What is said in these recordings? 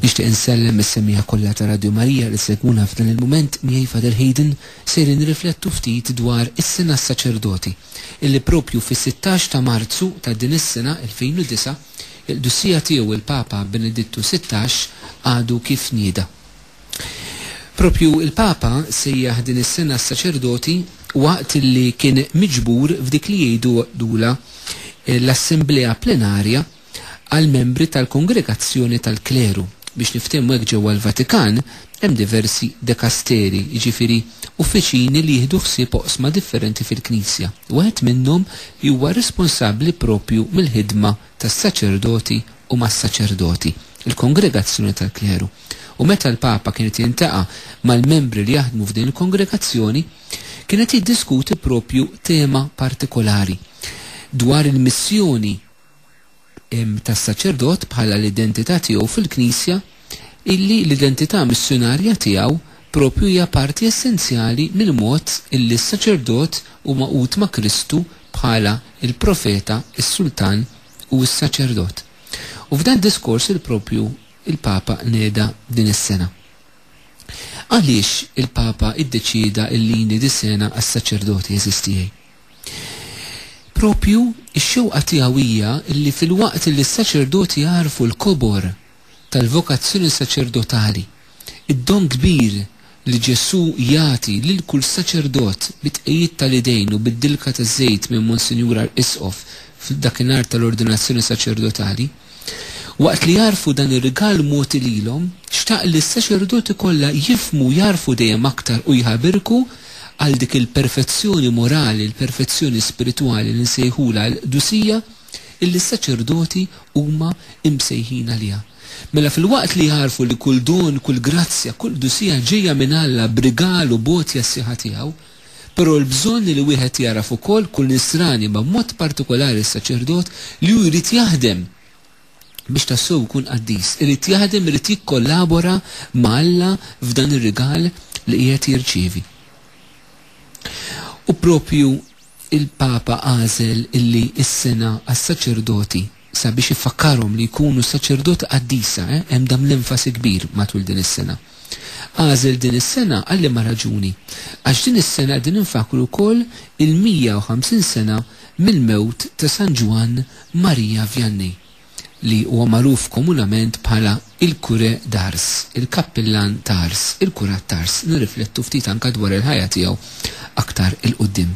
Nixtieq insellem is-semmija kollha ta' Radio Marija li segmuna f'dan il-mument miegħi Father Hayden sejri nirriflettu ftit dwar is-sena s-saċerdoti illi propju fis-16 ta' Marzu ta' din is-sena 2009 il-Dussija tiegħu il-Papa Benedittu 16 għadu kif nieda. Propju il-Papa sejjaħ din is-sena s-saċerdoti waqt li kien miġbur f'dik li jgħidula l-Assemblea Plenarja għal membri tal-Kongregazzjoni tal-Kleru. Biex niftemmu hekk ġewwa l-Vatikan hemm diversi dekasteri, jiġifieri uffiċini li jieħdu ħsieb oqsma differenti fil-Knisja. Wieħed minnhom huwa responsabbli propju mill-ħidma tas-saċerdoti u mas-saċerdoti, il-Kongregazzjoni tal-Kleru. U meta l-Papa kienet jintaqa' mal-membri li jaħdmu f'din il-kongregazzjoni, kienet jiddiskuti propju tema partikolari dwar il-missjoni tas-saċerdot bħala l-identità tiegħu fil-Knisja, illi l-identità missjonarja tiegħu propju hija parti essenzjali mill-mod illi s-saċerdot huwa maqut ma' Kristu bħala il-profeta, is-sultan u s-saċerdot. U f'dan diskors il-propju il-Papa neda din is-sena. Għaliex il-Papa iddeċida illi jniedi sena għas-saċerdoti eżistijaj? Propju ix-xewqa tiegħu hija li fil-waqt li s-saċerdoti jarfu l-kobor tal-vokazzjoni saċerdotali, id-don kbir li Ġesu jagħti lil kull saċerdot bit-tqejjid tal-idejn u bid-dilka taż-żejt minn Monsinjur Isqof f'dakinhar tal-ordinazzjoni saċerdotali, waqt li jarfu dan ir-rigal mogħti lilhom, xtaq li s-saċerdoti kollha jifhmu jarfu dejjem aktar u jħabirku għal dik il-perfezzjoni morali, il-perfezzjoni spirituali li nsejħula l-Dusija illi s-saċerdoti huma imsejħin għaliha. Mela fil-waqt li jarfu li kull don, kull grazzja, kull Dusija ġejja minn Alla b'rigal u botja s-sieħa tiegħu, però l-bżonn li wieħed jaraf ukoll kull nisrani ma' mod partikolari s-saċerdot li hu jrid jaħdem biex tassew ikun qaddis, irid jaħdem, irid jikkollabora ma' Alla f'dan ir-rigal li qiegħed jirċievi. U propju il-Papa għażel illi s-sena għas-saċerdoti sabiex ifakkarhom li jkunu saċerdoti qaddisa, hemm dam l-enfasi kbir matul din is-sena. Għażel din is-sena għalli ma raġuni, għax din is-sena din infakru wkoll il-150 sena mill-mewt ta' San Ġwan Marija Vianney li huwa magħruf komunament bħala il-Kure d'Ars, il-Kappillan ta' Ars, il-Kura t'Ars. Nirriflettu ftit anke dwar il-ħajja tiegħu aktar il-qudiem.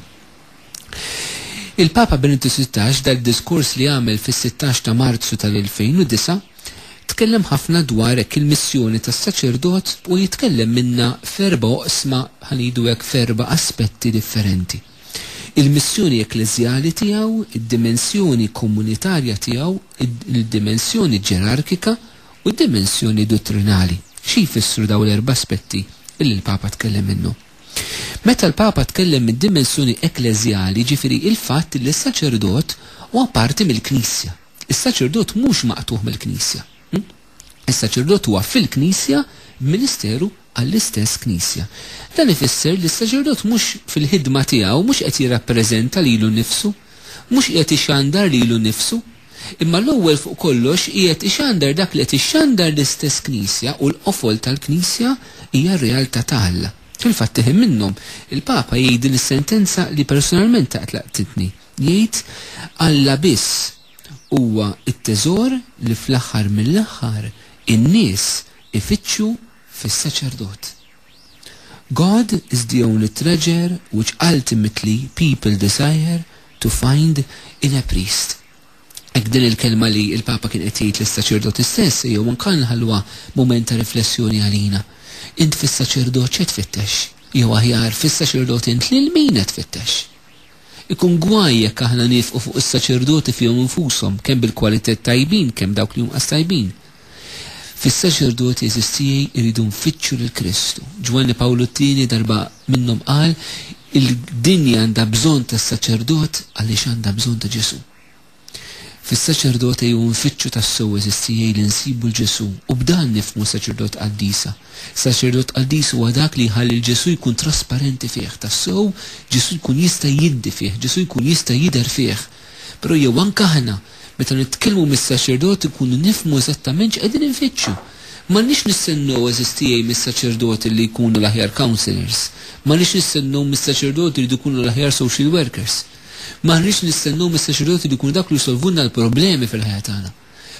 Il-Papa Benedittu 16 dal-diskors li għamel fis-16 ta' Marzu tal-2009 tkellem ħafna dwar il-missjoni tas-saċerdot u jitkellem minna f'erba' oqsma ħanidu hekk f'erba' aspetti differenti. Il-missjoni ekklezjali tiegħu, id-dimensjoni komunitarja tiegħu, il-dimensjoni ġerarkika u d-dimensjoni dottrinali. Xi jfissru dawn l-erba' aspetti illi l-Papa tkellem minnhom? Meta l-Papa tkellem mid-dimensjoni ekklezjali, ġifieri il-fatt li s-saċerdot huwa parti mill-Knisja. Is-saċerdot mhux maqtuħ mill-Knisja. Is-saċerdot huwa fil-Knisja ministeru għall-istess Knisja. Dan ifisser li s-saċerdot mhux fil-ħidma tiegħu mhux qed jirrappreżenta lilu nnifsu, mhux qiegħed ixandar lilu nnifsu, imma l-ewwel fuq kollox qiegħed ixandar dak li qed ixandar l-istess Knisja u l-qofol tal-Knisja hija r-realtà ta' Alla. Fil-fatt tiħim minnhom, il-Papa jgħid din is-sentenza li personalment taqlaqtitni. Jgħid Alla biss huwa t-teżor li fl-aħħar mill-aħħar in-nies ifittxu fis-saċerdot. God is the only treasure which ultimately people desire to find in a priest. Ek din il-kelma li il-Papa kien qed jgħid lis-saċerdoti stess jew anke nħallwa mument ta' riflessjoni għalina. Int fis-saċerdot x'qed tfittex? Jew aħjar fis-saċerdot int lil min qed tfittex? Ikun gwaj jekk aħna nifqu fuq is-saċerdoti fihom infushom kemm bil-kwalitet tajbin kemm dawk li huma tajbin. Fis-saċerdoti eżistijaj iridu nfittxu lil Kristu. Ġwanni Pawlu t-tieni darba minnhom qal il-dinja għandha bżonn tas-saċerdot għaliex għandha bżonn ta' Ġesu. Fis-saċerdoti jew nfittxu tas-sew eżistijaj li nsibu l-Ġesu u b'dan nifhmu saċerdot qaddisa. Saċerdot qaddis huwa dak li jħalli l-Ġesu jkun trasparenti fih tas-sew, Ġesu jkun jista' jiddi fih, Ġesu jkun jista' jidher fih. Però jew anke aħna meta nitkellmu mis-saċerdoti nkunu nifhmu eżattament x'qegħdin infittxu. Ma nix nistennu eżistijaj mis-saċerdoti li jkunu l-aħjar counselors, ma nix nistennu mis-saċerdoti li jkunu l-aħjar social workers, ma nix nistennu mis-saċerdoti li jkunu dak li jisolvunna l-problemi fil-ħajja tagħna.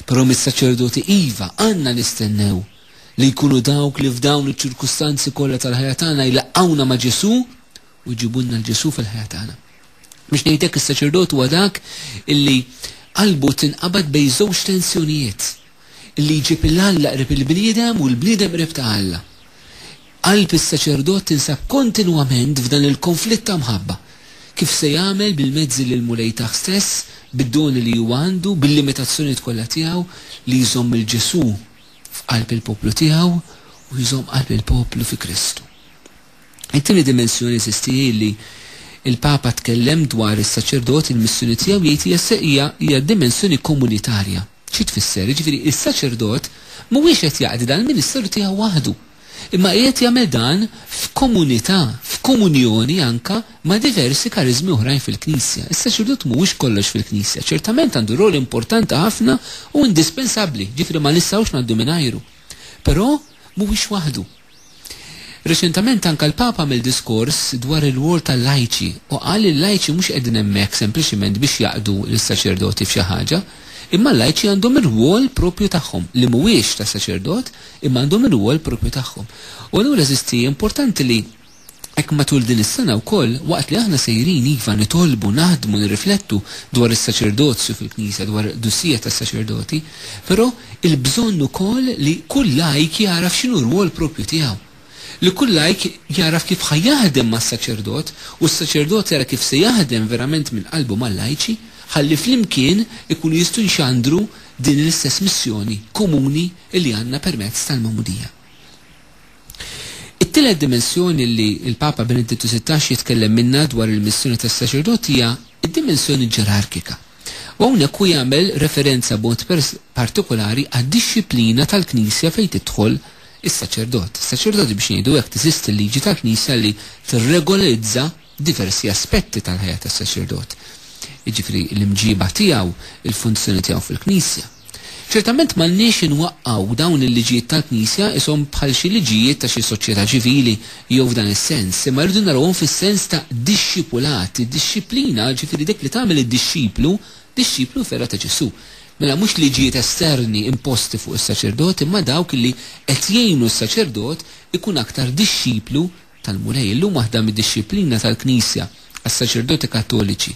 Però mis-saċerdoti iva għandna nistennew li jkunu dawk li f'dawn iċ-ċirkustanzi kollha tal-ħajja tagħna jlaqgħuna ma' Ġesu u jġibunna l-Ġesu fil-ħajja tagħna. Biex ngħidlek is-saċerdot huwa dak illi qalbu tinqabad bejn żewġ tensjonijiet illi jġib il-Alla qrib il-bniedem u l-bniedem qrib ta' Alla. Qalb is-saċerdot tinsab kontinwament f'dan il-konflitt ta' mħabba. Kif se jagħmel bil-mezzi li l-mulej taħ stess, bid-doni li huwa għandu, bil-limitazzjoni kollha tiegħu li jżomm il-Ġesu f'qalb il-poplu tiegħu u jżomm qalb il-poplu fi Kristu. It-tieni dimensjoni sistija li il-Papa tkellem dwar is-saċerdot il-missjoni tiegħu jgħid hija dimensjoni komunitarja. Xi tfisser? Jiġifieri is-saċerdot mhuwiex qed jaqdi dan il-ministeru tiegħu waħdu, imma qiegħed jagħmel dan f'komunità, f'komunjoni anka ma' diversi karizmi oħrajn fil-Knisja. Is-saċerdot mhuwiex kollox fil-Knisja, ċertament għandu rol importanti ħafna u indispensabbli, ġifieri ma nistgħux ngħaddu mingħajru. Però mhuwiex waħdu. Reċentament anka l-Papa għamel diskors dwar il-wol tal-lajċi u qal il-lajċi mhux qegħdin hemmhekk sempliċiment biex jaqdu l-saċerdoti f'xi ħaġa, imma l-lajċi għandhom ir-wol propju tagħhom li mhuwiex ta' saċerdot imma għandhom ir-wol propju tagħhom. U allura eżisti importanti li hekk matul din is-sena wkoll waqt li aħna sejrin iva nitolbu naħdmu nirriflettu dwar is-saċerdozju fil-Knisja dwar dussija tas-saċerdoti, però il-bżonn ukoll li kull lajk jaraf x'inhu r-wol propju tiegħu. Li kull lajk jaraf kif ħajjaħdem ma' s-saċerdot u s-saċerdot jara kif se jaħdem verament minn qalbu mal lajċi ħalli flimkien ikun jistgħu nxandru din l-istess missjoni komuni li għandna permezz tal-Magħmudija. It-tielet dimensjoni li l-Papa Benedittu XVI jitkellem minna dwar il-missjoni tas-saċerdot hija id-dimensjoni ġerarkika. U hawnhekk hu jagħmel referenza b'mod partikolari għad-dixxilpina tal-Knisja fejn tidħol is-saċerdot. Is-saċerdoti biex ngħidu hekk tiżisti l-liġi tal-Knisja li tirregolizza diversi aspetti tal-ħajja tas-saċerdot. Jiġifieri l-imġiba tiegħu, il-funzjoni tiegħu fil-Knisja. Ċertament m'għandniex inwaqqgħu dawn il-liġijiet tal-Knisja ishom bħal xi liġijiet ta' xi soċjetà ċivili jew f'dan is-sens, imma rridu narawhom fis-sens ta' dixxipulat, id-dixxiplina, ġifieri dik li tagħmel id-dixxiplu, dixxiplu ferra ta' Ġesu. Mela mhux liġijiet esterni imposti fuq is-saċerdot imma dawk li qed jgħinu s-saċerdot ikun aktar dixxiplu tal-mulej. Illum waħda mid-dixxiplina tal-Knisja għas-saċerdoti Kattoliċi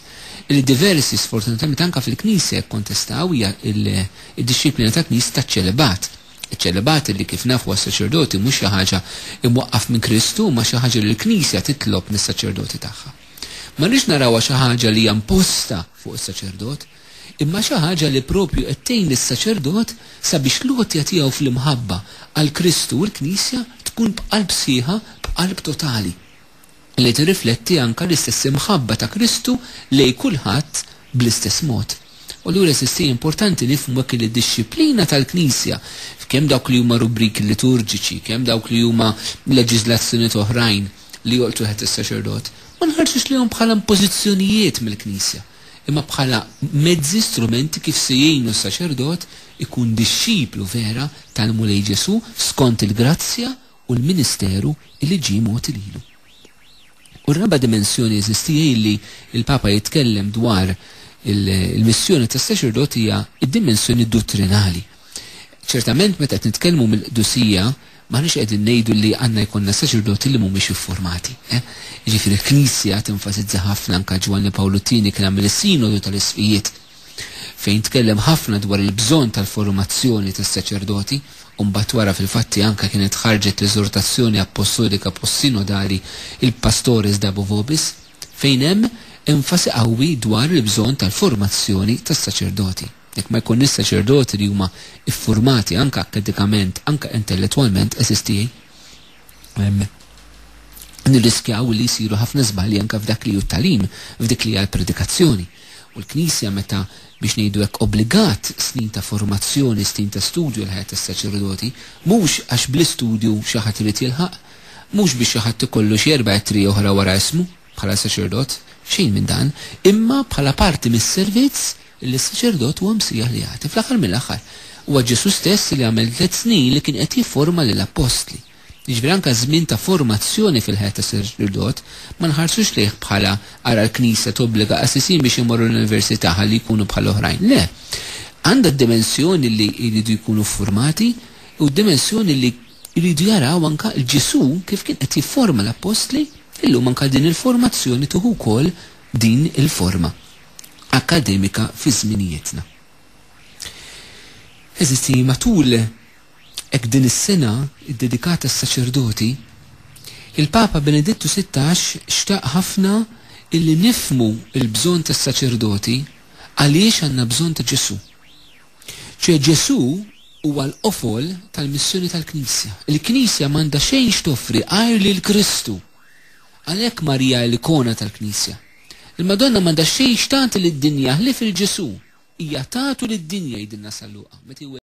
li diversi sfortunatament anke fil-Knisja jkontestaw hija id-dixxiplina tal-Knisja taċ-ċelebat. Iċ-ċelebat li kif nafu għas-saċerdoti mhux xi ħaġa imwaqqaf minn Kristu ma xi ħaġa li l-Knisja titlob mis-saċerdoti tagħha. Ma rridx narawha xi ħaġa li hija imposta fuq is-saċerdot, imma xi ħaġa li propju qed tgħin lis-saċerdot sabiex l-għotja tiegħu fl-imħabba għal Kristu u l-Knisja tkun b'qalb sieħa, b'qalb totali li tirrifletti anke l-istess imħabba ta' Kristu lejn kulħadd bl-istess mod. U allura eżisti importanti nifhmu hekk li d-dixxilpina tal-Knisja kemm dawk li huma rubriki liturġiċi, kemm dawk li huma leġiżlazzjonijiet oħrajn li jolqtu ħadd is-saċerdot, ma nħarġux lihom bħala impożizzjonijiet mill-Knisja, imma bħala mezzi strumenti kif se jgħinu s-saċerdot ikun dixxiplu vera tal-mulej Ġesu skont il-grazzja u l-ministeru li ġie mogħti lilu. U r-raba dimensjoni eżistija li il-Papa jitkellem dwar il-missjoni tas-saċerdot hija id-dimensjoni dottrinali. Ċertament meta qed nitkellmu mill-qdusija maħniex qegħdin ngħidu li għandna jkollna saċerdoti li mhumiex iffurmati. Jiġifieri l-Knisja tinfasizza ħafna anke Ġwanni Pawlu Tieni kien għamel is-sinodu tal-isqijiet fejn tkellem ħafna dwar il-bżonn tal-formazzjoni tas-saċerdoti u mbagħad wara fil-fatti anke kienet ħarġet l-eżortazzjoni apostolika post-sinodali il-Pastores Dabo Vobis fejn hemm enfasi qawwi dwar il-bżonn tal-formazzjoni tas-saċerdoti. Jekk ma jkun is-saċerdoti li huma iffurmati anke akademikament, anke intellettwalment eżistijaj, nirriskjaw li jsiru ħafna żbalji anke f'dak li hu t-tagħlim, f'dik li hija l-predikazzjoni. U l-Knisja meta biex ngħidu hekk obbligat snin ta' formazzjoni, snin ta' studju l ħajja tas-saċerdoti, mhux għax bl-istudju xi ħadd irid jilħaq, mhux biex xi ħadd ikollu xi erba' tri oħra wara ismu bħala saċerdot, xejn minn dan, imma bħala parti mis-servizz li s-saċerdot huwa msejjaħ li jagħti. Fl-aħħar mill-aħħar huwa Ġesu stess li għamel 3 snin li kien qed jifforma lill-apostli. Jiġifieri anke żmien ta' formazzjoni fil-ħajja ta' saċerdot ma nħarsux lejh bħala ara l-Knisja tobbliga qassisin biex imorru l-università ħalli jkunu bħal oħrajn. Le, għandha d-dimensjoni li jridu jkunu formati u d-dimensjoni li jridu jaraw anke l-Ġesu kif kien qed jifforma l-apostli illum anke din il-formazzjoni tuħu wkoll din il-forma akademika fi żminijietna. Eżisti matul hekk din is-sena ddedikata s-saċerdoti, il-Papa Benedettu 16 xtaq ħafna illi nifmu il-bżonn tas-saċerdoti għaliex għandna bżonn ta' Ġesu. ċe Ġesu huwa l-qofol tal-missjoni tal-Knisja. Il-Knisja m'għandha xejn x'toffri għajr lil Kristu. Għalhekk Marija l-ikona tal-Knisja. Il-Madonna m'għandha xejn xtagħti lid-dinja ħlief il-Ġesu. Hija tagħtu lid-dinja jgħidilna San Luqa.